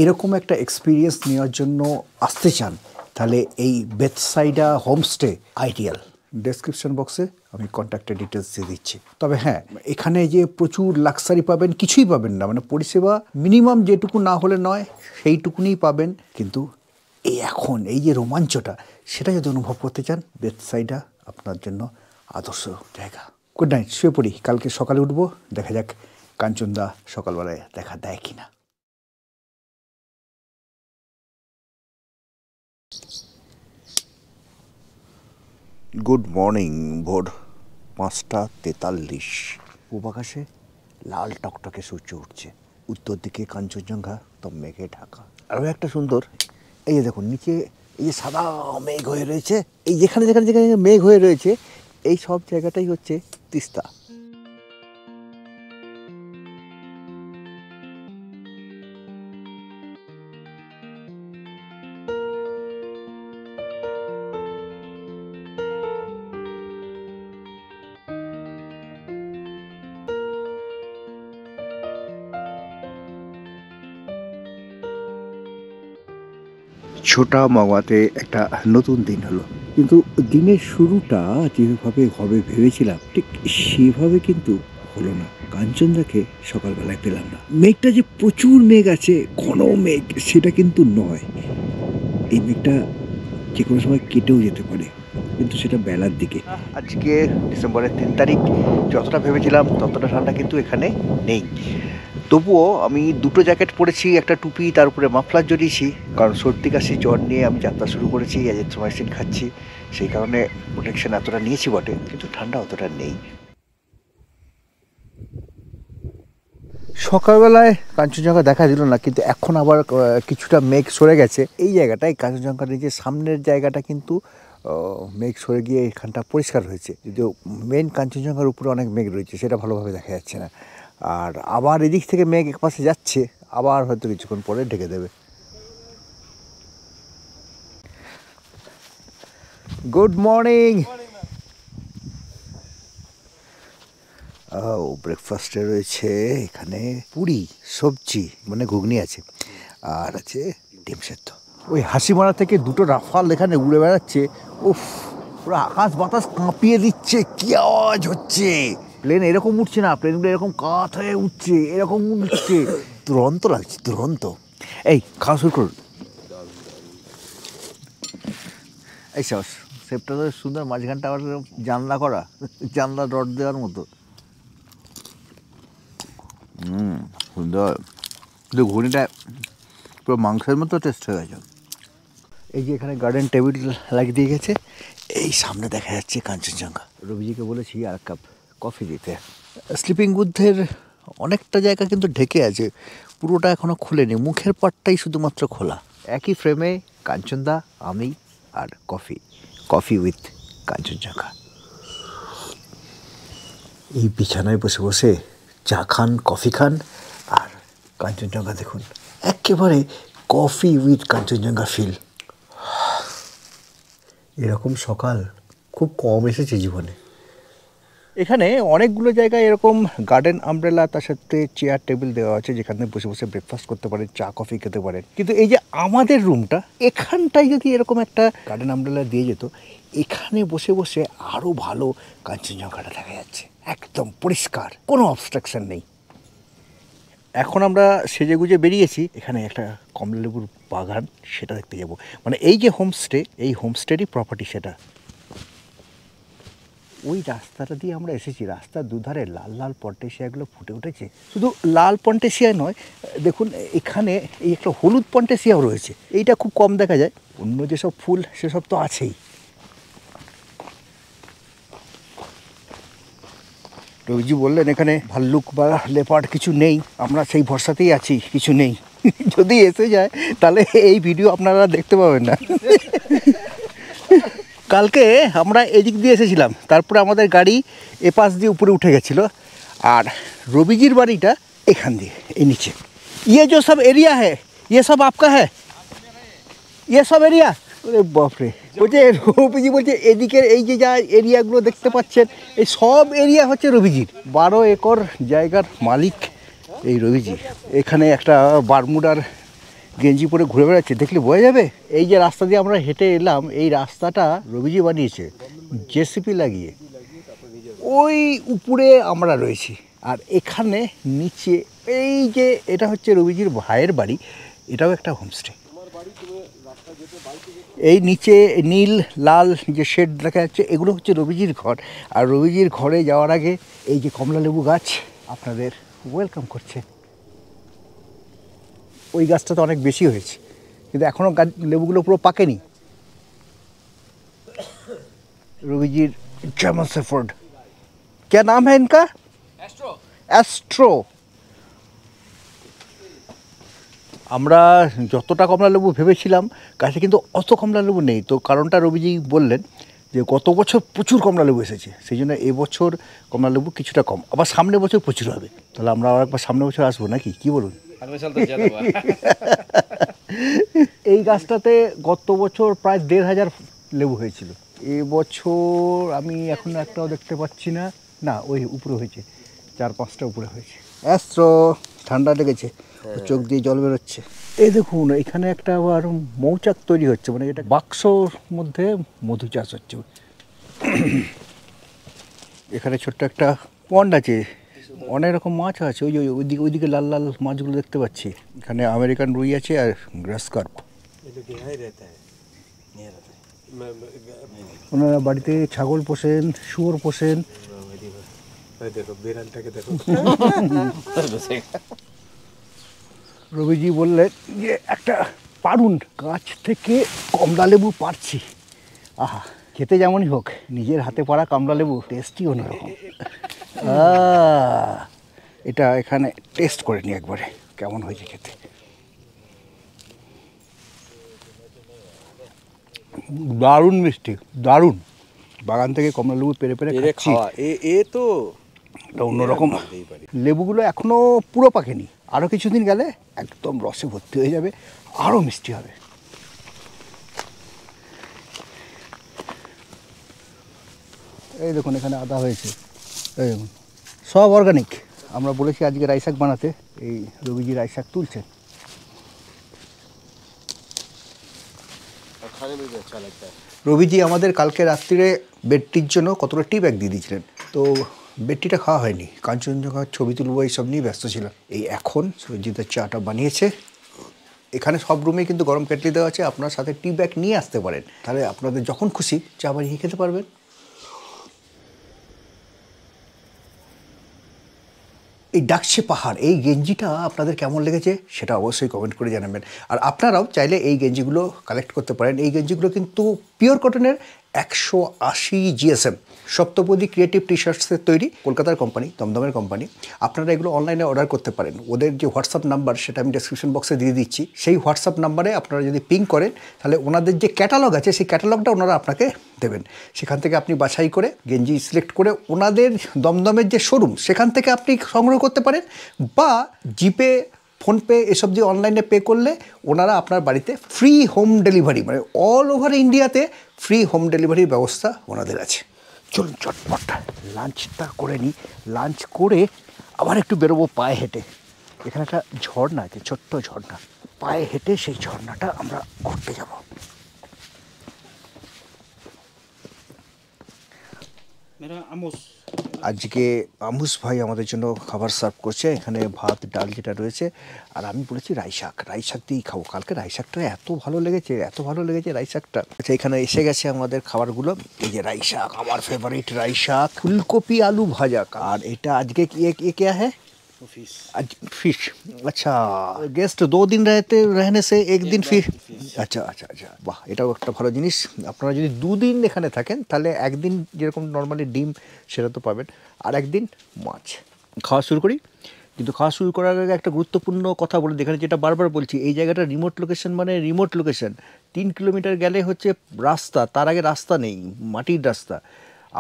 এরকম একটা এক্সপিরিয়েন্স নেওয়ার জন্য আসতে চান, তাহলে এই বেথসাইডা হোমস্টে আইডিয়াল। ডেসক্রিপশন বক্সে আমি কন্ট্যাক্টের ডিটেলস দিয়ে দিচ্ছি। তবে হ্যাঁ, এখানে যে প্রচুর লাক্সারি পাবেন কিছুই পাবেন না, মানে পরিষেবা মিনিমাম যেটুকু না হলে নয় সেইটুকুনিই পাবেন। কিন্তু এখন এই যে রোমাঞ্চটা, সেটা যদি অনুভব করতে চান, বেথসাইডা আপনার জন্য আদর্শ জায়গা। গুড নাইট, শুয়ে পড়ি, কালকে সকালে উঠবো, দেখা যাক কাঞ্চনদা সকালবেলায় দেখা দেয় কিনা। Good morning. ভোর 5:43। পূব আকাশে লাল টকটকে সূর্য উঠছে, উত্তর দিকে কাঞ্চনজঙ্ঘা তো মেঘে ঢাকা। আরও একটা সুন্দর, এই যে দেখুন নিচে এই যে সাদা মেঘ হয়ে রয়েছে, এই যেখানে যেখানে যেখানে মেঘ হয়ে রয়েছে, এই সব জায়গাটাই হচ্ছে তিস্তা। ছোটা মাওয়াতে একটা নতুন দিন হলো, কিন্তু দিনের শুরুটা যেভাবে হবে ভেবেছিলাম ঠিক সেভাবে কিন্তু হলো না। কাঞ্চনদাকে সকালবেলায় পেলাম না। মেঘটা যে প্রচুর মেঘ আছে, ঘন মেঘ, সেটা কিন্তু নয়। এই মেঘটা যে কোনো সময় কেটেও যেতে পারে, কিন্তু সেটা বেলার দিকে। আজকে ডিসেম্বরের 3 তারিখ। যতটা ভেবেছিলাম ততটা ঠান্ডা কিন্তু এখানে নেই। তবুও আমি 2টো জ্যাকেট পরেছি, একটা টুপি, তার উপরে মাফলার জড়িয়েছি, কারণ সর্দি কাশি জ্বর নিয়ে আমি যাত্রা শুরু করেছি, অ্যাজিথ্রোমাইসিন খাচ্ছি, সেই কারণে প্রোটেকশন এতটা নিয়েছি বটে, কিন্তু ঠান্ডা অতটা নেই। সকালবেলায় কাঞ্চনজঙ্ঘা দেখা দিল না, কিন্তু এখন আবার কিছুটা মেঘ সরে গেছে। এই জায়গাটায় কাঞ্চনজঙ্ঘার যে সামনের জায়গাটা কিন্তু মেঘ সরে গিয়ে এখানটা পরিষ্কার হয়েছে, যদিও মেন কাঞ্চনজঙ্ঘার উপরে অনেক মেঘ রয়েছে, সেটা ভালোভাবে দেখা যাচ্ছে না। আর আবার এদিক থেকে মেঘ এক পাশে যাচ্ছে, আবার হয়তো কিছুক্ষণ পরে ঢেকে দেবে। Good morning. ব্রেকফাস্টে রয়েছে এখানে পুরি, সবজি মানে ঘুগনি আছে, আর আছে ডিম সেদ্ধ। ওই হাসিমারা থেকে 2টো রাফাল এখানে উড়ে বেড়াচ্ছে, উফ, পুরো আকাশ বাতাস কাঁপিয়ে দিচ্ছে, কি আওয়াজ হচ্ছে। প্লেন এরকম উঠছে না, প্লেনগুলো এরকম কাত হয়ে উঠছে, এরকম উঠছে, দুরন্ত লাগছে, দুরন্ত। এই খাওয়া শুরু করুন। এই সস সেপটা তো সুন্দর, মাঝখানটা আবার জানলা করা, জানলা রড দেওয়ার মতো। সুন্দর, কিন্তু ঘুগনিটা পুরো মাংসের মতো টেস্ট হয়ে গেছে। এই যে এখানে গার্ডেন টেবিল লাগিয়ে দিয়ে গেছে, এই সামনে দেখা যাচ্ছে কাঞ্চনজঙ্ঘা। রবিজিকে বলেছি আর কাপ কফি দিতে। স্লিপিং বুদ্ধের অনেকটা জায়গা কিন্তু ঢেকে আছে, পুরোটা এখনও খুলেনি, মুখের পাটটাই শুধুমাত্র খোলা। একই ফ্রেমে কাঞ্চনদা, আমি আর কফি, কফি উইথ কাঞ্চনজঙ্ঘা। এই বিছানায় বসে বসে চা খান, কফি খান, আর কাঞ্চনজঙ্ঘা দেখুন, একেবারে কফি উইথ কাঞ্চনজঙ্ঘা ফিল। এরকম সকাল খুব কম এসেছে জীবনে। এখানে অনেকগুলো জায়গায় এরকম গার্ডেন আমব্রেলা, তার সাথে চেয়ার টেবিল দেওয়া আছে যেখানে বসে বসে ব্রেকফাস্ট করতে পারেন, চা কফি খেতে পারেন। কিন্তু এই যে আমাদের রুমটা, এখানটায় যদি এরকম একটা গার্ডেন আমব্রেলা দিয়ে যেত, এখানে বসে বসে আরও ভালো কাঞ্চনজঙ্ঘাটা দেখা যাচ্ছে, একদম পরিষ্কার, কোনো অবস্ট্রাকশন নেই। এখন আমরা সেজেগুজে বেরিয়েছি, এখানে একটা কমলালেবুর বাগান, সেটা দেখতে যাব। মানে এই যে হোমস্টে, এই হোমস্টেরই প্রপার্টি সেটা। ওই রাস্তাটা দিয়ে আমরা এসেছি, রাস্তার দুধারে লাল লাল পন্টেসিয়াগুলো ফুটে উঠেছে। শুধু লাল পন্টেসিয়া নয়, দেখুন এখানে এই একটা হলুদ পন্টেসিয়াও রয়েছে। এইটা খুব কম দেখা যায়, অন্য যেসব ফুল সেসব তো আছেই। রবিজি বললেন এখানে ভাল্লুক বা লেপার্ড কিছু নেই, আমরা সেই ভরসাতেই আছি, কিছু নেই। যদি এসে যায় তাহলে এই ভিডিও আপনারা দেখতে পাবেন না। কালকে আমরা এদিক দিয়ে এসেছিলাম, তারপরে আমাদের গাড়ি এপাশ দিয়ে উপরে উঠে গেছিলো, আর রবিজির বাড়িটা এখান দিয়ে এই নিচে। ইয়ে যে সব এরিয়া হ্যাঁ, ইয়ে সব আপকা হ্যাঁ, ইয়ে সব এরিয়া। বাপরে, বলছে রবিজি বলছে এদিকের এই যে যা এরিয়াগুলো দেখতে পাচ্ছেন, এই সব এরিয়া হচ্ছে রবিজির। 12 একর জায়গার মালিক এই রবিজি। এখানে একটা বারমুডার গেঞ্জি পরে ঘুরে বেড়াচ্ছে, দেখলে বোঝা যাবে। এই যে রাস্তা দিয়ে আমরা হেঁটে এলাম, এই রাস্তাটা রবিজি বানিয়েছে জেসিপি লাগিয়ে। ওই উপরে আমরা রয়েছি, আর এখানে নিচে এই যে এটা হচ্ছে রবিজির ভাইয়ের বাড়ি, এটাও একটা হোমস্টে। এই নিচে নীল লাল যে শেড দেখা যাচ্ছে, এগুলো হচ্ছে রবিজির ঘর। আর রবিজির ঘরে যাওয়ার আগে এই যে কমলালেবু গাছ আপনাদের ওয়েলকাম করছে। ওই গাছটা তো অনেক বেশি হয়েছে, কিন্তু এখনও লেবুগুলো পুরো পাকেনি। রবিজির জার্মান শেফার্ড, क्या नाम है इनका? एस्ट्रो। एस्ट्रो। আমরা যতটা কমলালেবু ভেবেছিলাম গাছে কিন্তু অত কমলালেবু নেই। তো কারণটা রবিজি বললেন যে গত বছর প্রচুর কমলালেবু এসেছে, সেই জন্য এবছর কমলালেবু কিছুটা কম, আবার সামনের বছর প্রচুর হবে। তাহলে আমরা আবার একবার সামনের বছর আসবো নাকি, কি বলুন? এই গাছটাতে গত বছর প্রায় 1500 লেবু হয়েছিল। এবছর আমি এখন একটাও দেখতে পাচ্ছি না। না, ওই উপরে হয়েছে, 4-5টা উপরে হয়েছে। অ্যাস্ট্রো, ঠান্ডা লেগেছে, চোখ দিয়ে জল বেরোচ্ছে। এই দেখুন এখানে একটা আবার মৌচাক তৈরি হচ্ছে, মানে এটা বাক্সর মধ্যে মধু চাষ হচ্ছে। এখানে ছোট্ট একটা পন্ড আছে, অনেক রকম মাছ আছে। ওই ওইদিকে ওইদিকে লাল লাল মাছগুলো দেখতে পাচ্ছি। এখানে আমেরিকান রুই আছে আর গ্রাস কার্প। ওনারা বাড়িতে ছাগল পোষেন, শুয়োর পোষেন। রবিজি বললেন যে একটা পারুন গাছ থেকে কমলালেবু পারছি, আহা, খেতে যেমনই হোক নিজের হাতে পাড়া কমলালেবু টেস্টই অন্যরকম। এটা এখানে টেস্ট করে নি একবারে, কেমন হয়েছে খেতে। দারুণ মিষ্টি, দারুণ। বাগান থেকে কমলালেবু পেরে পেরে খাওয়া, এ তো অন্যরকম। লেবুগুলো এখনো পুরো পাকেনি, আরও কিছুদিন গেলে একদম রসে ভর্তি হয়ে যাবে, আরও মিষ্টি হবে। এই দেখুন এখানে আদা হয়েছে, এই দেখুন সব অর্গানিক। আমরা বলেছি আজকে রাই শাক বানাতে, এই রবিজি রাই শাক তুলছে। রবিজি আমাদের কালকে রাত্রিরে বেডটির জন্য কতটা টি ব্যাগ দিয়ে দিয়েছিলেন, তো বেডটিটা খাওয়া হয়নি, কাঞ্চনজঙ্ঘার ছবি তুলবো এইসব নিয়ে ব্যস্ত ছিল। এই এখন সূর্যজিতের চাটা বানিয়েছে। এখানে সব রুমে কিন্তু গরম কেটলি দেওয়া আছে, আপনার সাথে টি ব্যাগ নিয়ে আসতে পারেন, তাহলে আপনাদের যখন খুশি চা বানিয়ে খেতে পারবেন। এই ডাকছে পাহাড়, এই গেঞ্জিটা আপনাদের কেমন লেগেছে সেটা অবশ্যই কমেন্ট করে জানাবেন। আর আপনারাও চাইলে এই গেঞ্জিগুলো কালেক্ট করতে পারেন। এই গেঞ্জিগুলো কিন্তু পিওর কটনের 180 GSM সপ্তপদী ক্রিয়েটিভ টি শার্টসের তৈরি, কলকাতার কোম্পানি, দমদমের কোম্পানি। আপনারা এগুলো অনলাইনে অর্ডার করতে পারেন। ওদের যে হোয়াটসঅ্যাপ নাম্বার সেটা আমি ডেসক্রিপশন বক্সে দিয়ে দিচ্ছি। সেই হোয়াটসঅ্যাপ নাম্বারে আপনারা যদি পিং করেন তাহলে ওনাদের যে ক্যাটালগ আছে সেই ক্যাটালগটা ওনারা আপনাকে দেবেন। সেখান থেকে আপনি বাছাই করে গেঞ্জি সিলেক্ট করে ওনাদের দমদমের যে শোরুম সেখান থেকে আপনি সংগ্রহ করতে পারেন, বা জিপে ফোনপে এসব দিয়ে অনলাইনে পে করলে ওনারা আপনার বাড়িতে ফ্রি হোম ডেলিভারি, মানে অল ওভার ইন্ডিয়াতে ফ্রি হোম ডেলিভারির ব্যবস্থা ওনাদের আছে। চলুন চটপট লাঞ্চটা করে নিই, লাঞ্চ করে আবার একটু বেরোবো পায়ে হেঁটে। এখানে একটা ঝর্ণা আছে, ছোট্ট ঝর্ণা, পায়ে হেঁটে সেই ঝর্ণাটা আমরা ঘুরতে যাব। আজকে আমুস ভাই আমাদের জন্য খাবার সার্ভ করছে, এখানে ভাত ডাল যেটা রয়েছে, আর আমি বলেছি রাই শাক দিয়েই খাবো। কালকে রাই শাকটা এত ভালো লেগেছে রাই শাকটা। আচ্ছা, এখানে এসে গেছে আমাদের খাবারগুলো। এই যে রাই শাক, আমার ফেভারিট রাই শাক, ফুলকপি আলু ভাজা। আর এটা আজকে ये क्या है? आज फिश। अच्छा, गेस्ट 2 दिन रहने से एक दिन फिश। আচ্ছা, বাহ, এটাও একটা ভালো জিনিস। আপনারা যদি 2 দিন এখানে থাকেন তাহলে একদিন যেরকম নর্মালি ডিম সেটা তো পাবেন, আর একদিন মাছ। খাওয়া শুরু করি, কিন্তু খাওয়া শুরু করার আগে একটা গুরুত্বপূর্ণ কথা বলে, এখানে যেটা বারবার বলছি, এই জায়গাটা রিমোট লোকেশন, মানে রিমোট লোকেশন। 3 কিলোমিটার গেলে হচ্ছে রাস্তা, তার আগে রাস্তা নেই, মাটির রাস্তা।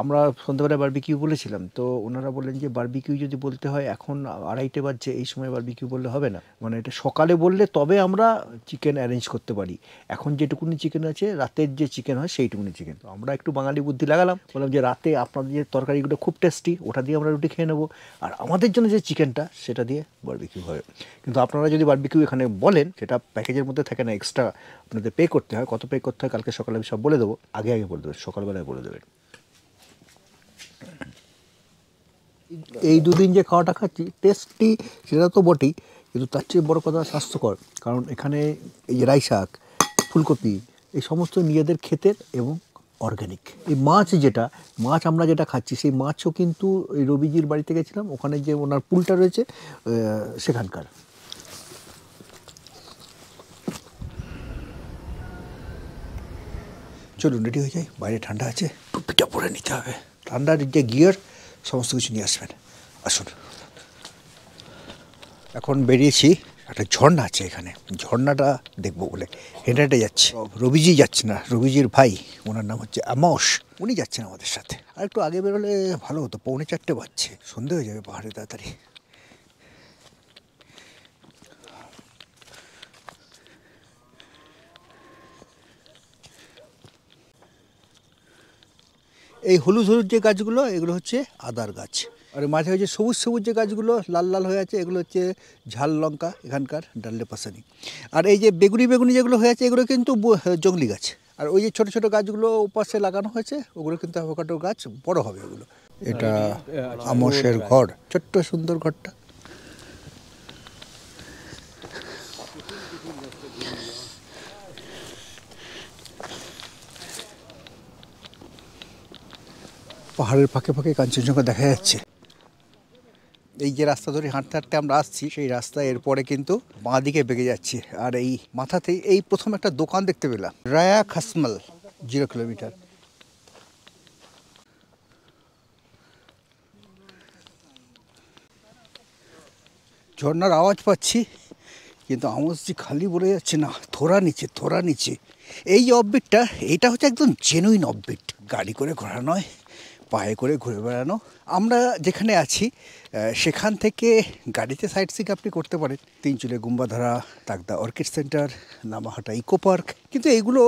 আমরা সন্ধ্যাবেলায় বারবিকিউ বলেছিলাম, তো ওনারা বললেন যে বারবিকিউ যদি বলতে হয়, এখন 2:30 বাজছে, এই সময় বারবিকিউ বললে হবে না, মানে এটা সকালে বললে তবে আমরা চিকেন অ্যারেঞ্জ করতে পারি। এখন যেটুকুনি চিকেন আছে, রাতের যে চিকেন হয় সেইটুকুনি চিকেন। তো আমরা একটু বাঙালি বুদ্ধি লাগালাম, বললাম যে রাতে আপনাদের যে তরকারিগুলো খুব টেস্টি, ওটা দিয়ে আমরা রুটি খেয়ে নেবো, আর আমাদের জন্য যে চিকেনটা সেটা দিয়ে বারবিকিউ হবে। কিন্তু আপনারা যদি বারবিকিউ এখানে বলেন, সেটা প্যাকেজের মধ্যে থাকে না, এক্সট্রা আপনাদের পে করতে হয়। কত পে করতে হয় কালকে সকালে আমি সব বলে দেবো, আগে বলে দেবেন, সকালবেলায় বলে দেবেন। এই 2 দিন যে খাওয়াটা খাচ্ছি টেস্টি সেটা তো বটেই, কিন্তু তার চেয়ে বড় কথা স্বাস্থ্যকর। কারণ এখানে এই যে রাই শাক, ফুলকপি, এই সমস্ত নিজেদের ক্ষেতের এবং অর্গ্যানিক। এই মাছ আমরা যেটা খাচ্ছি, সেই মাছও কিন্তু এই রবিজির বাড়িতে গেছিলাম, ওখানে যে ওনার পুলটা রয়েছে সেখানকার। চলুন রেডি হয়ে যাই, বাইরে ঠান্ডা আছে, টুপিটা পরে নিতে হবে, ঠান্ডার যে গিয়ার সমস্ত কিছু নিয়ে আসবেন। আসুন, এখন বেরিয়েছি, একটা ঝর্ণা আছে এখানে, ঝর্ণাটা দেখবো বলে হেঁটে হেঁটে যাচ্ছি। রবিজি যাচ্ছে না, রবিজির ভাই, ওনার নাম হচ্ছে আমস, উনি যাচ্ছেন আমাদের সাথে। আর একটু আগে বেরোলে ভালো হতো, 3:45 বাজছে, সন্ধে হয়ে যাবে পাহাড়ে তাড়াতাড়ি। এই হলুদ হলুদ যে গাছগুলো, এগুলো হচ্ছে আদার গাছ, আর মাঝে মাঝে সবুজ সবুজ যে গাছগুলো লাল লাল হয়ে আছে, এগুলো হচ্ছে ঝাল লঙ্কা, এখানকার ডাল্লে পাসানি। আর এই যে বেগুনি বেগুনি যেগুলো হয়ে আছে, এগুলো কিন্তু জংলি গাছ। আর ওই যে ছোটো ছোটো গাছগুলো ওপাশে লাগানো হয়েছে, ওগুলো কিন্তু অ্যাভোকাডো গাছ, বড় হবে ওগুলো। এটা আমসের ঘর, ছোট্ট সুন্দর ঘরটা। পাহাড়ের ফাঁকে ফাঁকে কাঞ্চনজঙ্ঘা দেখা যাচ্ছে। এই যে রাস্তা ধরে হাঁটতে হাঁটতে আমরা আসছি, সেই রাস্তা এরপরে কিন্তু বাঁ দিকে বেঁকে যাচ্ছে। আর এই মাথাতেই এই প্রথম একটা দোকান দেখতে পেলাম, রায়া খাসমাল, 0 কিলোমিটার। ঝর্নার আওয়াজ পাচ্ছি, কিন্তু আমসজি খালি বলে যাচ্ছে না, থোড়া নিচে। এই যে অফবিটটা, এইটা হচ্ছে একদম জেনুইন অফবিট, গাড়ি করে ঘোরা নয়, পায়ে করে ঘুরে বেড়ানো। আমরা যেখানে আছি সেখান থেকে গাড়িতে সাইট সিং আপনি করতে পারেন, Tinchuley Gumbadhara, Takdah orchid centre, Lamahatta eco park, কিন্তু এইগুলো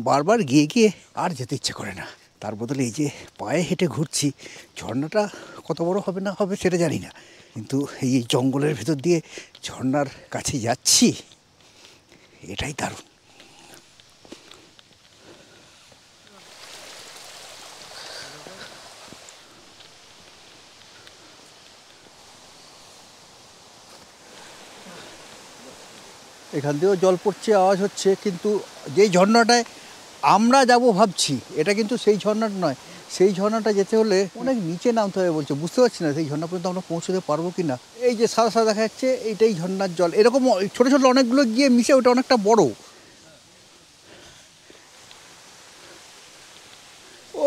বারবার গিয়ে আর যেতে ইচ্ছে করে না। তার বদলে এই যে পায়ে হেঁটে ঘুরছি, ঝর্ণাটা কত বড় হবে না হবে সেটা জানি না, কিন্তু এই জঙ্গলের ভেতর দিয়ে ঝর্ণার কাছে যাচ্ছি, এটাই দারুণ। এখান দিয়েও জল পড়ছে, আওয়াজ হচ্ছে, কিন্তু যেই ঝর্ণাটায় আমরা যাব ভাবছি, এটা কিন্তু সেই ঝর্ণাটা নয়। সেই ঝর্ণাটা যেতে হলে অনেক নিচে নামতে হবে বলছে, বুঝতে পারছি না সেই ঝর্ণা পর্যন্ত আমরা পৌঁছতে পারবো কি না। এই যে সাদা সাদা দেখা যাচ্ছে, এইটাই ঝর্ণার জল। এরকম ছোটো ছোটো অনেকগুলো গিয়ে মিশে ওটা অনেকটা বড়।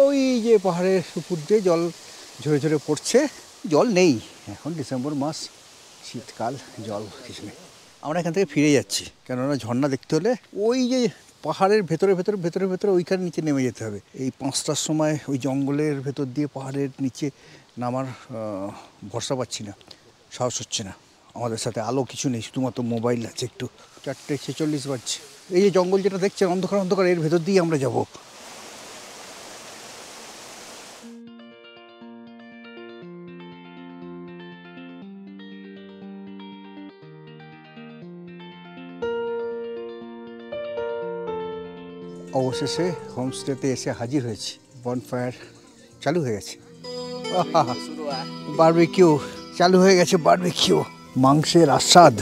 ওই যে পাহাড়ের উপর দিয়ে জল ঝরে ঝরে পড়ছে, জল নেই এখন, ডিসেম্বর মাস, শীতকাল, জল কিছু নেই। আমরা এখান থেকে ফিরে যাচ্ছি, কেননা ঝর্ণা দেখতে হলে ওই যে পাহাড়ের ভেতরে ওইখানে নিচে নেমে যেতে হবে। এই 5টার সময় ওই জঙ্গলের ভেতর দিয়ে পাহাড়ের নিচে নামার ভরসা পাচ্ছি না, সাহস হচ্ছে না। আমাদের সাথে আলো কিছু নেই, শুধুমাত্র মোবাইল আছে একটু। 4:46 বাজছে। এই যে জঙ্গল যেটা দেখছেন অন্ধকার অন্ধকার, এর ভেতর দিয়ে আমরা যাব। অবশেষে হোমস্টেতে এসে হাজির হয়েছি। বনফায়ার চালু হয়ে গেছে, বারবিকিউ চালু হয়ে গেছে, বারবিকিউ মাংসের আস্বাদ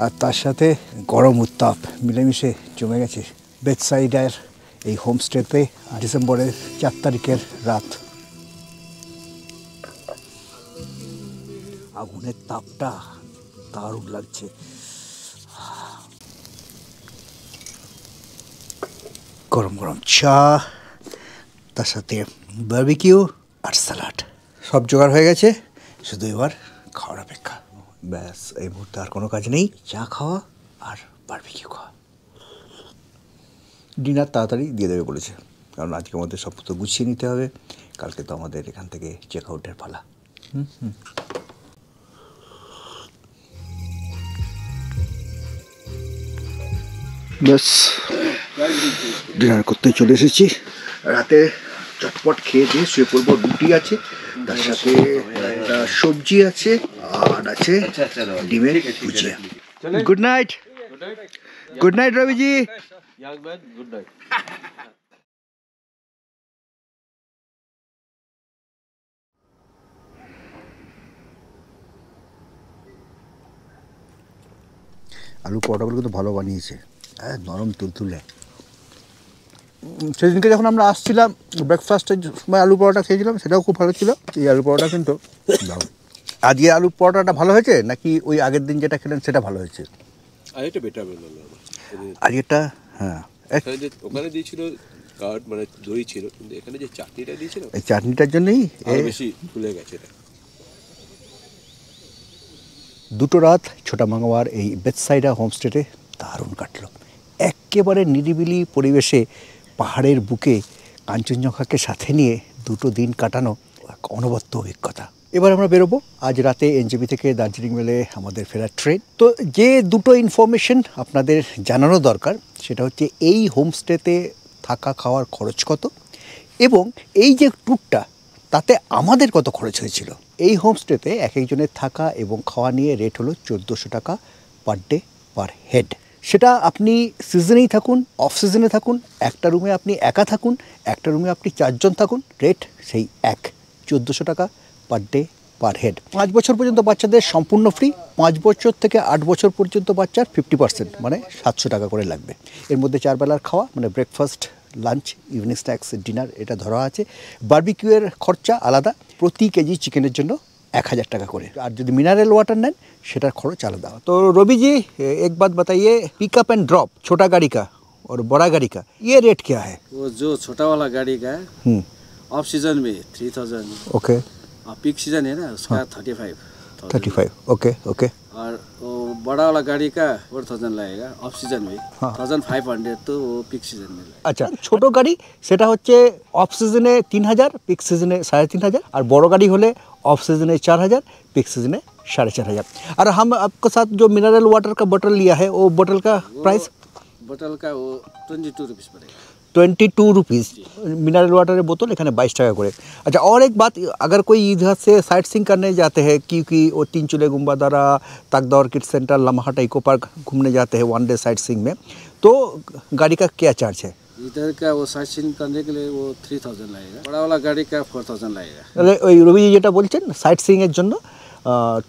আর তার সাথে গরম উত্তাপ মিলেমিশে জমে গেছে বেডসাইডের এই হোমস্টেতে। ডিসেম্বরের 4 তারিখের রাত। আগুনের তাপটা দারুণ লাগছে। গরম গরম চা, তার সাথে বারবিকিউ আর স্যালাড, সব জোগাড় হয়ে গেছে, শুধু এবার খাওয়ার অপেক্ষা। ব্যাস, এই মুহূর্তে আর কোনো কাজ নেই, চা খাওয়া আর বারবিকিউ খাওয়া। ডিনার তাড়াতাড়ি দিয়ে দেবে বলেছে, কারণ আজকে আমাদের সব তো গুছিয়ে নিতে হবে, কালকে তো আমাদের এখান থেকে চেক আউটের পালা। ব্যাস ডিনার করতে চলে এসেছি। রাতে চটপট খেয়ে দিয়ে শুয়ে পড়বো। রুটি আছে, তার সাথে একটা সবজি আছে, আর আছে ডিমের ভুজিয়া। Good night. Good night Raviji. Good night. আলু পরোটাগুলো কিন্তু ভালো বানিয়েছে, হ্যাঁ, নরম তুলতুলে। সেদিনকে যখন আমরা আসছিলাম ব্রেকফাস্টের সময় আলু পরোটা খেয়েছিলাম, সেটাও খুব ভালো ছিল। এই আলু পরোটা কিন্তু আজকে আলু পরোটাটা ভালো হয়েছে নাকি ওই আগের দিন যেটা খেলেন সেটা ভালো হয়েছে? আজকেরটা বেটার হলো। আজকেরটা হ্যাঁ, ওখানে দিয়েছিল কার্ড মানে দই ছিল, কিন্তু এখানে যে চাটনিটা দিয়েছিল এই চাটনিটার জন্যই বেশি ফুলে গেছে। দুটো রাত ছোটা মাঙ্গাওয়ার এই বেডসাইডা হোমস্টেতে দারুণ কাটলো। একেবারে নিরিবিলি পরিবেশে পাহাড়ের বুকে কাঞ্চনজঙ্ঘাকে সাথে নিয়ে দুটো দিন কাটানো এক অনবদ্য অভিজ্ঞতা। এবার আমরা বেরোবো। আজ রাতে এনজেপি থেকে দার্জিলিং মেলে আমাদের ফেরার ট্রেন। তো যে দুটো ইনফরমেশন আপনাদের জানানো দরকার সেটা হচ্ছে এই হোমস্টেতে থাকা খাওয়ার খরচ কত, এবং এই যে ট্যুরটা তাতে আমাদের কত খরচ হয়েছিল। এই হোমস্টেতে এক একজনের থাকা এবং খাওয়া নিয়ে রেট হলো 1400 টাকা পার ডে পার হেড। সেটা আপনি সিজনেই থাকুন, অফ সিজনে থাকুন, একটা রুমে আপনি একা থাকুন, একটা রুমে আপনি 4 জন থাকুন, রেট সেই এক 1400 টাকা পার ডে পার হেড। 5 বছর পর্যন্ত বাচ্চাদের সম্পূর্ণ ফ্রি, 5 বছর থেকে 8 বছর পর্যন্ত বাচ্চার 50%, মানে 700 টাকা করে লাগবে। এর মধ্যে 4 বেলার খাওয়া মানে breakfast, lunch, evening snacks, dinner এটা ধরা আছে। বারবিকিউয়ের খরচা আলাদা, প্রতি কেজি চিকেনের জন্য 1000 টাকা করে। আর যদি মিনারেল ওয়াটার নেন সেটার খরচ আলাদা। তো रवि जी एक बात बताइए, पिकअप एंड ड्रॉप छोटा गाड़ी का और बड़ा गाड़ी का ये रेट क्या है? वो जो छोटा वाला गाड़ी का ऑफ सीजन में 3000, ओके, और पीक सीजन है ना उसका 35 ओके ओके। और वो बड़ा वाला गाड़ी का 4000 लगेगा ऑफ सीजन में। 1500 तो वो पीक सीजन में लगेगा। अच्छा, ছোট গাড়ি সেটা হচ্ছে অফ সিজনে 3000, পিক সিজনে 3500, আর বড় গাড়ি হলে ऑफ सीजन है 4000, पिक सीजन है 4500। और हम आपके साथ जो मिनरल वाटर का बोतल लिया है वो बोतल का प्राइस? बोतल का वो 22 रुपीज़ पड़ेगा। 22 रुपीज़ मिनरल वाटर की बोतल एखाने 22 टाका करे। अच्छा, और एक बात, अगर कोई इधर से साइट सीइंग करने जाते हैं, क्योंकि वो 3 चूल्हे गुम्बा द्वारा ताकदौर किड सेंटर, लम्हाटा इको पार्क घूमने जाते हैं 1 डे साइट सीइंग में, तो गाड़ी का क्या चार्ज है? इधर का वो साइट सीइंग करने के लिए वो 3000 लगेगा, बड़ा वाला गाड़ी का 4000 लगेगा। ওই রবিজি যেটা বলছেন সাইট সিইংয়ের জন্য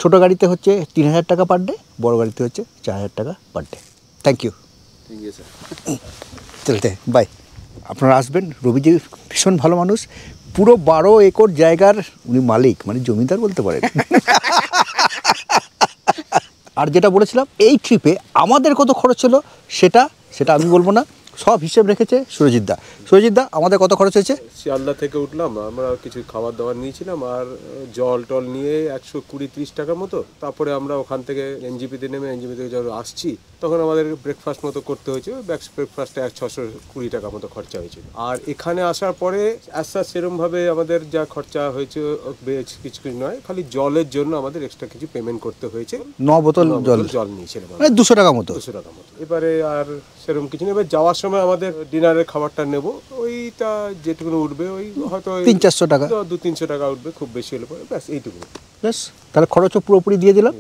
ছোটো গাড়িতে হচ্ছে 3000 টাকা পার ডে, বড় গাড়িতে হচ্ছে 4000 টাকা per day. Thank you sir. চলতে বাই। আপনারা আসবেন, রবিজি ভীষণ ভালো মানুষ, পুরো 12 একর জায়গার উনি মালিক, মানে জমিদার বলতে পারেন। আর যেটা বলেছিলাম এই ট্রিপে আমাদের কত খরচ হলো সেটা আমি বলবো না, সব হিসেব রেখেছে সুরজিৎ দা। সুরজিৎ দা, আমাদের কত খরচ হয়েছে? শিয়ালদা থেকে উঠলাম আমরা, কিছু খাবার দাবার নিয়েছিলাম আর জল টল নিয়ে 120-30 টাকার মতো। তারপরে আমরা ওখান থেকে এনজিপিতে নেমে, এনজিপি থেকে যখন আসছি তখন আমাদের ব্রেকফাস্ট মতো করতে হয়েছে, ব্রেকফাস্টে 620 টাকা মতো খরচা হয়েছিল। আর এখানে আসার পরে আস্তে সেরমভাবে আমাদের যা খরচা হয়েছে কিছু নয়, খালি জলের জন্য আমাদের এক্সট্রা কিছু পেমেন্ট করতে হয়েছে। 9 বোতল জল নিয়েছিলাম, মানে 200 টাকা মতো। 200 টাকা মতো। এবারে আর সেরকম কিছু নেই। এবার যাওয়ার সময় আমাদের ডিনারের খাবারটা নেব, ওইটা যেটুকু উঠবে ওই হয়তো 300-400 টাকা, 200-300 টাকা উঠবে, খুব বেশি হলে পরে ব্যাস এইটুকু। ব্যাস, তাহলে খরচও পুরোপুরি দিয়ে দিলাম।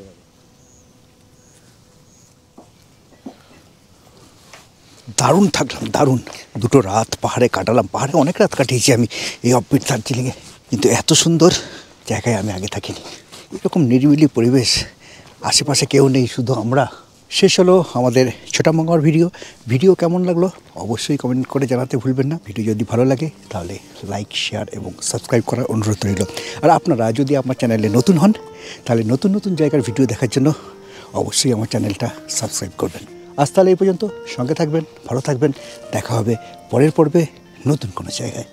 দারুণ থাকলাম, দারুণ। 2টো রাত পাহাড়ে কাটালাম। পাহাড়ে অনেক রাত কাটিয়েছি আমি এই অফবিট দার্জিলিংয়ে, কিন্তু এত সুন্দর জায়গায় আমি আগে থাকিনি। এরকম নিরিবিলি পরিবেশ, আশেপাশে কেউ নেই, শুধু আমরা। শেষ হলো আমাদের ছোটামঙ্গর ভিডিও কেমন লাগলো অবশ্যই কমেন্ট করে জানাতে ভুলবেন না। ভিডিও যদি ভালো লাগে তাহলে লাইক, শেয়ার এবং সাবস্ক্রাইব করার অনুরোধ রইল। আর আপনারা যদি আমার চ্যানেলে নতুন হন তাহলে নতুন নতুন জায়গার ভিডিও দেখার জন্য অবশ্যই আমার চ্যানেলটা সাবস্ক্রাইব করবেন। আজ তাহলে এই পর্যন্ত, সঙ্গে থাকবেন, ভালো থাকবেন। দেখা হবে পরের পর্বে নতুন কোনো জায়গায়।